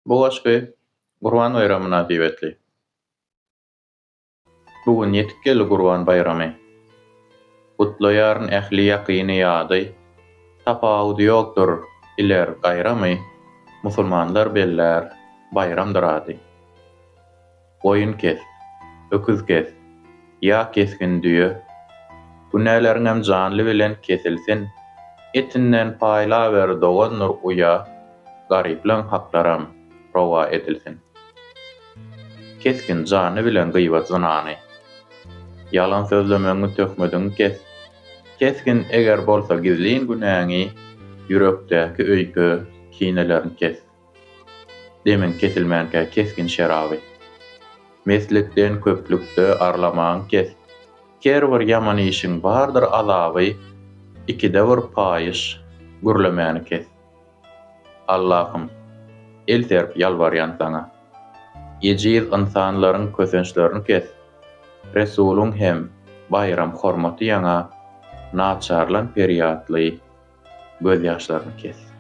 Bu gaşky Gurban bayramyna diwetli. Bugun ýetip geldi Gurban bayramy. Gutlaýaryn ähli ýakyny ýady. Tapawudy ýokdur iler gaýramy. Musulmanlar beller bayramdyrady. Goýun kes, öküz kes, ýa kesgin düýe. Bu näleriniň janly bilen kesilsin. Etinden paýla ber dogan nur uya, garyplyň haklaram rowa edilsin. Keskin jany bilen gıýbat zynany. Yalan sözlemeňi tökmediň kes. Keskin eger bolsa gizliň günäňi, ýürekdäki öýkü, kinelerini kes. Demen kesilmänkä keskin şeraby. Meslikden köplükde arlamaň kes. Ker bir ýaman işiň bardyr alaby, ikide bir paýyş gürlemäni kes. Allah'ım, el serp yalvaryan sana. Ejil insanlaryň kösençlerini kes. Resulüň hem bayram hormaty ýaňa naçarlan periýatly göz ýaşlaryny kes.